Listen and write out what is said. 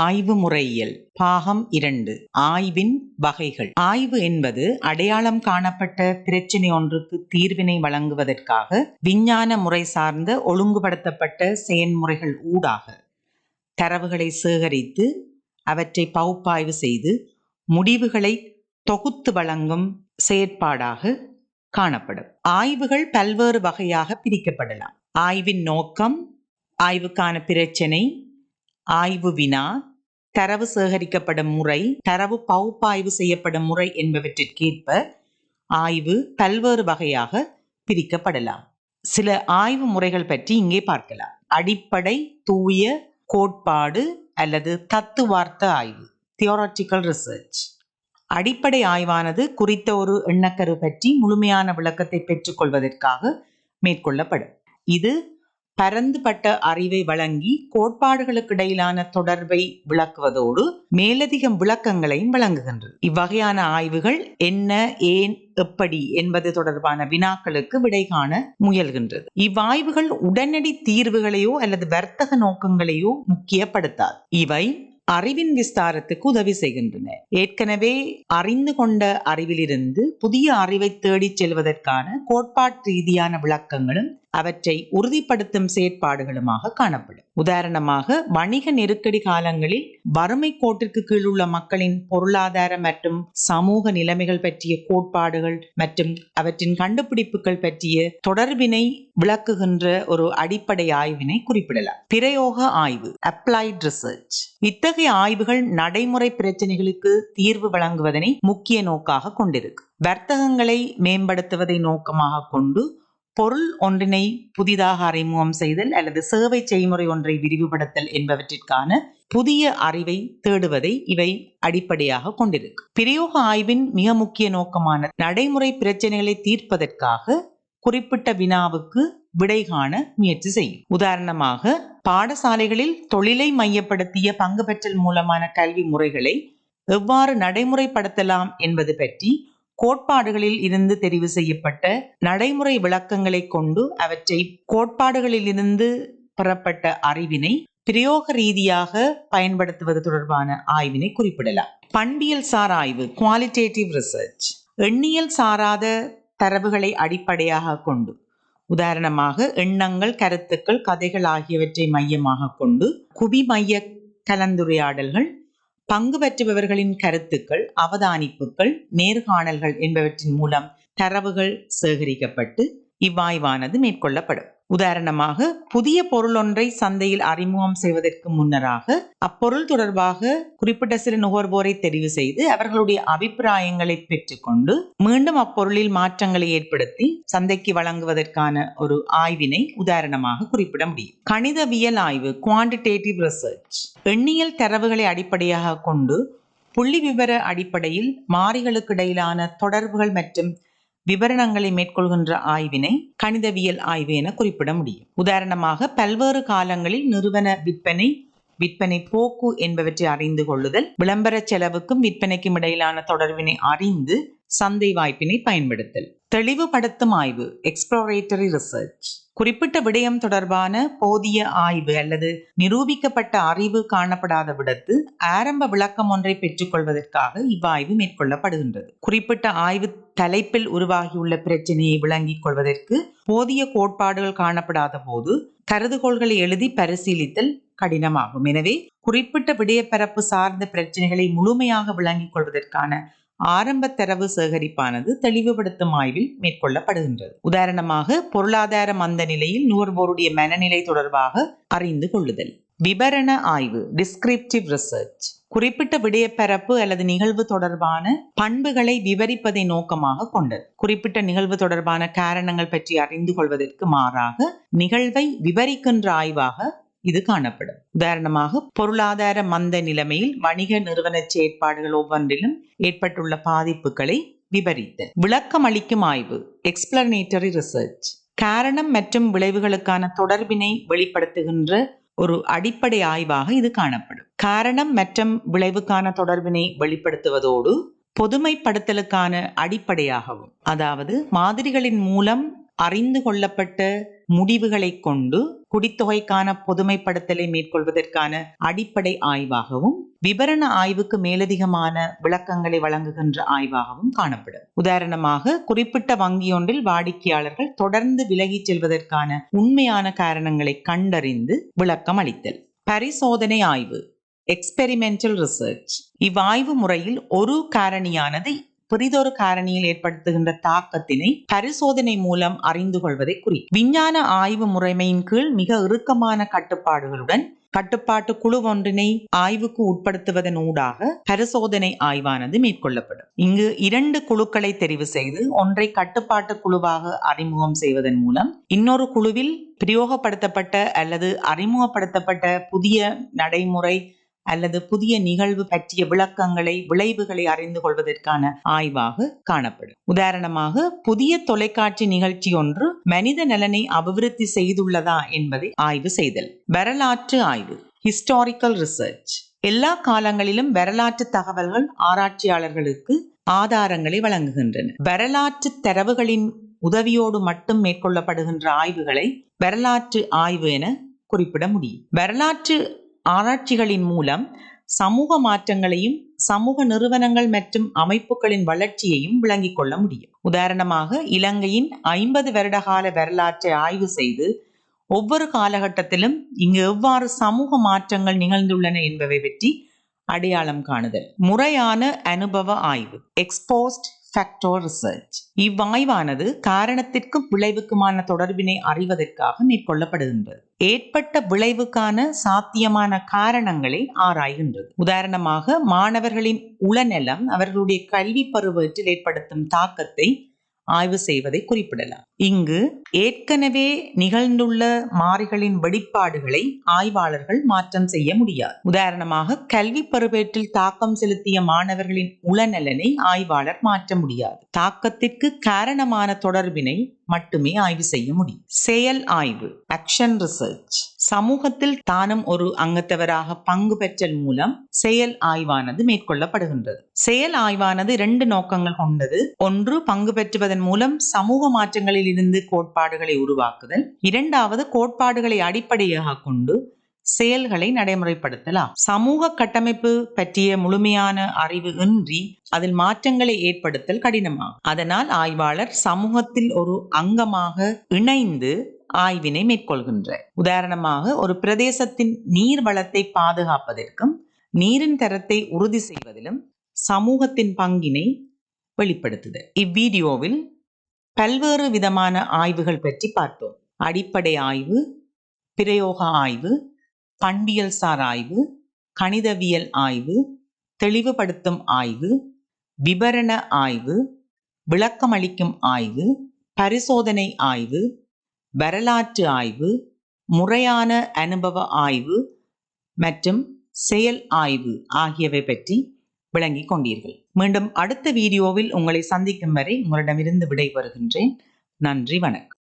ஆய்வு முறையியல் பாகம் 2 ஆய்வின் வகைகள். ஆய்வு என்பது அடையாளம் காணப்பட்ட பிரச்சினை ஒன்றுக்கு தீர்வினை வழங்குவதற்காக விஞ்ஞான முறை சார்ந்த ஒழுங்குபடுத்தப்பட்ட செயல்முறைகள் ஊடாக தரவுகளை சேகரித்து அவற்றை பகுப்பாய்வு செய்து முடிவுகளை தொகுத்து வழங்கும் செயற்பாடாக காணப்படும். ஆய்வுகள் பல்வேறு வகையாக பிரிக்கப்படலாம். ஆய்வின் நோக்கம், ஆய்வுக்கான பிரச்சினை, ஆய்வு வினா, தரவு சேகரிக்கப்படும் முறை, தரவு பகுப்பாய்வு செய்யப்படும் முறை என்பவற்றிற்கேற்ப ஆய்வு பல்வேறு வகையாக பிரிக்கப்படலாம். சில ஆய்வு முறைகள் பற்றி இங்கே பார்க்கலாம். அடிப்படை, தூய, கோட்பாடு அல்லது தத்துவார்த்த ஆய்வு, தியோரட்டிக்கல் ரிசர்ச். அடிப்படை ஆய்வானது குறித்த ஒரு எண்ணக்கரு பற்றி முழுமையான விளக்கத்தை பெற்றுக்கொள்வதற்காக மேற்கொள்ளப்படும். இது பரந்துபட்ட அறிவை வழங்கி கோட்பாடுகளுக்கு இடையிலான தொடர்பை விளக்குவதோடு மேலதிக விளக்கங்களையும் வழங்குகின்றது. இவ்வகையான ஆய்வுகள் என்ன, ஏன், எப்படி என்பது தொடர்பான வினாக்களுக்கு விடை காண முயல்கின்றது. இவ்வாய்வுகள் உடனடி தீர்வுகளையோ அல்லது வர்த்தக நோக்கங்களையோ முக்கியப்படுத்தாது. இவை அறிவின் விஸ்தாரத்துக்கு உதவி செய்கின்றன. ஏற்கனவே அறிந்து கொண்ட அறிவிலிருந்து புதிய அறிவை தேடிச் செல்வதற்கான கோட்பாட்டு ரீதியான விளக்கங்களும் அவற்றை உறுதிப்படுத்தும் செயற்பாடுகளுமாக காணப்படும். உதாரணமாக, வணிக நெருக்கடி காலங்களில் வறுமை கோட்டிற்கு கீழ் உள்ள மக்களின் பொருளாதார மற்றும் சமூக நிலைமைகள் பற்றிய கோட்பாடுகள் மற்றும் அவற்றின் கண்டுபிடிப்புகள் பற்றிய தொடர்பினை விளக்குகின்ற ஒரு அடிப்படை ஆய்வினை குறிப்பிடலாம். பிரயோக ஆய்வு, அப்ளைட் ரிசர்ச். இத்தகைய ஆய்வுகள் நடைமுறை பிரச்சனைகளுக்கு தீர்வு வழங்குவதனை முக்கிய நோக்காக கொண்டிருக்கு. வர்த்தகங்களை மேம்படுத்துவதை நோக்கமாக கொண்டு பொருள் ஒன்றினை புதிதாக அறிமுகம் செய்தல் அல்லது சேவை செய்முறை ஒன்றை விரிவுபடுத்தல் என்பவற்றிற்கான புதிய அறிவை தேடுவதை இவை அடிப்படையாக கொண்டிருக்கு. பிரயோக ஆய்வின் மிக முக்கிய நோக்கமான நடைமுறை பிரச்சனைகளை தீர்ப்பதற்காக குறிப்பிட்ட வினாவுக்கு விடை காண முயற்சி செய்யும். உதாரணமாக, பாடசாலைகளில் தொழிலை மையப்படுத்திய பங்கு பெற்றல் மூலமான கல்வி முறைகளை எவ்வாறு நடைமுறைப்படுத்தலாம் என்பது பற்றி கோட்பாடுகளில் இருந்து தெரிவு செய்யப்பட்ட நடைமுறை விளக்கங்களை கொண்டு அவற்றை கோட்பாடுகளில் இருந்து பெறப்பட்ட அறிவினை பிரயோக ரீதியாக பயன்படுத்துவது தொடர்பான ஆய்வினை குறிப்பிடலாம். பண்பியல் சார் ஆய்வு, குவாலிட்டேட்டிவ் ரிசர்ச். எண்ணியல் சாராத தரவுகளை அடிப்படையாக கொண்டு, உதாரணமாக எண்ணங்கள், கருத்துக்கள், கதைகள் ஆகியவற்றை மையமாக கொண்டு குவி மைய கலந்துரையாடல்கள், பங்கு பெற்றுபவர்களின் கருத்துக்கள், அவதானிப்புகள், நேர்காணல்கள் என்பவற்றின் மூலம் தரவுகள் சேகரிக்கப்பட்டு இவ்வாய்வானது மேற்கொள்ளப்படும். உதாரணமாக, புதிய பொருள் ஒன்றை சந்தையில் அறிமுகம் செய்வதற்கு முன்னராக அப்பொருள் தொடர்பாக குறிப்பிட்ட சில நுகர்வோரை தெரிவு செய்து அவர்களுடைய அபிப்பிராயங்களை பெற்றுக்கொண்டு மீண்டும் அப்பொருளில் மாற்றங்களை ஏற்படுத்தி சந்தைக்கு வழங்குவதற்கான ஒரு ஆய்வினை உதாரணமாக குறிப்பிட முடியும். கணிதவியல் ஆய்வு, குவான்டிடேட்டிவ் ரிசர்ச். எண்ணியல் தரவுகளை அடிப்படையாக கொண்டு புள்ளி விவர அடிப்படையில் மாறிகளுக்கு இடையிலான தொடர்புகள் மற்றும் விவரணங்களை மேற்கொள்கின்ற ஆய்வினை கணிதவியல் ஆய்வு என குறிப்பிட முடியும். உதாரணமாக, பல்வேறு காலங்களில் நிறுவன விற்பனை போக்கு என்பவற்றை அறிந்து கொள்ளுதல், விளம்பர செலவுக்கும் விற்பனைக்கும் இடையிலான தொடர்பினை அறிந்து சந்தை வாய்ப்பினை பயன்படுத்தல். தெளிவுபடுத்தும் ஆய்வு, எக்ஸ்ப்ளோரேட்டரி ரிசர்ச். குறிப்பிட்ட விடயம் தொடர்பான போதிய ஆய்வு அல்லது நிரூபிக்கப்பட்ட அறிவு காணப்படாத விடத்து ஆரம்ப விளக்கம் ஒன்றை பெற்றுக்கொள்வதற்காக இவ்வாய்வு மேற்கொள்ளப்படுகின்றது. குறிப்பிட்ட ஆய்வு தலைப்பில் உருவாகியுள்ள பிரச்சனையை விளங்கிக் கொள்வதற்கு போதிய கோட்பாடுகள் காணப்படாத போது கருதுகோள்களை எழுதி பரிசீலித்தல் கடினமாகும். எனவே குறிப்பிட்ட விடயப்பரப்பு சார்ந்த பிரச்சனைகளை முழுமையாக விளங்கிக் கொள்வதற்கான ஆரம்ப தரவு சேகரிப்பானது தெளிவுபடுத்தும் ஆய்வில் மேற்கொள்ளப்படுகின்றது. உதாரணமாக, பொருளாதார மந்த நிலையில் நுகர்வோருடைய மனநிலை தொடர்பாக அறிந்து கொள்ளுதல். விபரண ஆய்வு, டிஸ்கிரிப்டிவ் ரிசர்ச். குறிப்பிட்ட விடயப்பரப்பு அல்லது நிகழ்வு தொடர்பான பண்புகளை விவரிப்பதை நோக்கமாக கொண்டது. குறிப்பிட்ட நிகழ்வு தொடர்பான காரணங்கள் பற்றி அறிந்து கொள்வதற்கு மாறாக நிகழ்வை விவரிக்கின்ற ஆய்வாக இது காணப்படும். உதாரணமாக, பொருளாதார மந்த நிலைமையில் வணிக நிறுவன செயற்பாடுகள் ஒவ்வொன்றிலும் ஏற்பட்டுள்ள பாதிப்புகளை விவரித்தல். விளக்கம் அளிக்கும் ஆய்வு, எக்ஸ்பிளனேட்டரி ரிசர்ச். காரணம் மற்றும் விளைவுகளுக்கான தொடர்பினை வெளிப்படுத்துகின்ற ஒரு அடிப்படை ஆய்வாக இது காணப்படும். காரணம் மற்றும் விளைவுக்கான தொடர்பினை வெளிப்படுத்துவதோடு பொதுமைப்படுத்தலுக்கான அடிப்படையாகவும், அதாவது மாதிரிகளின் மூலம் அறிந்து கொள்ளப்பட்ட முடிவுகளை கொண்டு குடித்தொகைக்கான பொதுமைப்படுத்தலை மேற்கொள்வதற்கான அடிப்படை ஆய்வாகவும் விபரண ஆய்வுக்கு மேலதிகமான விளக்கங்களை வழங்குகின்ற ஆய்வாகவும் காணப்படும். உதாரணமாக, குறிப்பிட்ட வங்கியொன்றில் வாடிக்கையாளர்கள் தொடர்ந்து விலகிச் செல்வதற்கான உண்மையான காரணங்களை கண்டறிந்து விளக்கம் அளித்தல். பரிசோதனை ஆய்வு, எக்ஸ்பெரிமெண்டல் ரிசர்ச். இவ்வாய்வு முறையில் ஒரு காரணியானது பிறிதொரு காரணியில் ஏற்படுத்துகின்ற தாக்கத்தினை பரிசோதனை மூலம் அறிந்து கொள்வதை குறிக்கும். விஞ்ஞான ஆய்வு முறைமையின் கீழ் மிக இறுக்கமான கட்டுப்பாடுகளுடன் கட்டுப்பாட்டு குழு ஒன்றினை ஆய்வுக்கு உட்படுத்துவதன் ஊடாக பரிசோதனை ஆய்வானது மேற்கொள்ளப்படும். இங்கு 2 குழுக்களை தெரிவு செய்து ஒன்றை கட்டுப்பாட்டு குழுவாக அறிமுகம் செய்வதன் மூலம் இன்னொரு குழுவில் பிரயோகப்படுத்தப்பட்ட அல்லது அறிமுகப்படுத்தப்பட்ட புதிய நடைமுறை அல்லது புதிய நிகழ்வு பற்றிய விளைவுகளை அறிந்து கொள்வதற்கான ஆய்வாக காணப்படும். உதாரணமாக, புதிய தொலைக்காட்சி நிகழ்ச்சி ஒன்று மனித நலனை அபிவிருத்தி செய்துள்ளதா என்பதை ஆய்வு செய்தல். வரலாற்று ஆய்வு, ஹிஸ்டாரிக்கல் ரிசர்ச். எல்லா காலங்களிலும் வரலாற்று தகவல்கள் ஆராய்ச்சியாளர்களுக்கு ஆதாரங்களை வழங்குகின்றன. வரலாற்று தரவுகளின் உதவியோடு மட்டும் மேற்கொள்ளப்படுகின்ற ஆய்வுகளை வரலாற்று ஆய்வு என குறிப்பிட முடியும். வரலாற்று ஆராய்ச்சிகளின் மூலம் சமூக மாற்றங்களையும் சமூக நிறுவனங்கள் மற்றும் அமைப்புகளின் வளர்ச்சியையும் விளங்கிக் கொள்ள முடியும். உதாரணமாக, இலங்கையின் 50 வருடகால வரலாற்றை ஆய்வு செய்து ஒவ்வொரு காலகட்டத்திலும் இங்கு எவ்வாறு சமூக மாற்றங்கள் நிகழ்ந்துள்ளன என்பவை பற்றி அடையாளம் காணுதல். முறையான அனுபவ ஆய்வு, எக்ஸ்போஸ்ட் ஃபேக்டர் ரிசர்ச். இவ்வாய்வானது காரணத்திற்கும் விளைவுக்குமான தொடர்பினை அறிவதற்காக மேற்கொள்ளப்படுகின்றது. ஏற்பட்ட விளைவுக்கான சாத்தியமான காரணங்களை ஆராய்கின்றது. உதாரணமாக, மாணவர்களின் உளநலம் அவர்களுடைய கல்வி பருவத்தில் ஏற்படுத்தும் தாக்கத்தை ஆய்வு செய்வதை குறிப்பிடலாம். இங்கு ஏற்கனவே நிகழ்ந்துள்ள மாறிகளின் வெளிப்பாடுகளை ஆய்வாளர்கள் மாற்றம் செய்ய முடியாது. உதாரணமாக, கல்வி பருவத்தில் தாக்கம் செலுத்திய மாணவர்களின் உளநலனை ஆய்வாளர் மாற்ற முடியாது. தாக்கத்திற்கு காரணமான தொடர்பினை மட்டுமே ஆய்வு செய்ய முடியும். செயல் ஆய்வு, ஆக்ஷன் ரிசர்ச். சமூகத்தில் தானும் ஒரு அங்கத்தவராக பங்கு பெற்றல் மூலம் செயல் ஆய்வானது மேற்கொள்ளப்படுகின்றது. செயல் ஆய்வானது 2 நோக்கங்கள் கொண்டது. ஒன்று, பங்கு பெற்றுவதன் மூலம் சமூக மாற்றங்களில் இருந்து கோட்பாடுகளை உருவாக்குதல். இரண்டாவது, கோட்பாடுகளை அடிப்படையாக கொண்டு செயல்களை நடைமுறைப்படுத்தலாம். சமூக கட்டமைப்பு பற்றிய முழுமையான அறிவு இன்றி அதில் மாற்றங்களை ஏற்படுத்தல் கடினமாகும். அதனால் ஆய்வாளர் சமூகத்தில் ஒரு அங்கமாக இணைந்து ஆய்வினை மேற்கொள்கின்றார். உதாரணமாக, ஒரு பிரதேசத்தின் நீர் வளத்தை பாதுகாப்பதற்கும் நீரின் தரத்தை உறுதி செய்வதிலும் சமூகத்தின் பங்கினை வெளிப்படுத்துதல். இவ்வீடியோவில் பல்வேறு விதமான ஆய்வுகள் பற்றி பார்த்தோம். அடிப்படை ஆய்வு, பிரயோக ஆய்வு, பண்பியல் சார் ஆய்வு, கணிதவியல் ஆய்வு, தெளிவுபடுத்தும் ஆய்வு, விபரண ஆய்வு, விளக்கமளிக்கும் ஆய்வு, பரிசோதனை ஆய்வு, வரலாற்று ஆய்வு, முறையான அனுபவ ஆய்வு மற்றும் செயல் ஆய்வு ஆகியவை பற்றி விளங்கிக் கொண்டீர்கள். மீண்டும் அடுத்த வீடியோவில் உங்களை சந்திக்கும் வரை உங்களிடமிருந்து விடைபெறுகின்றேன். நன்றி, வணக்கம்.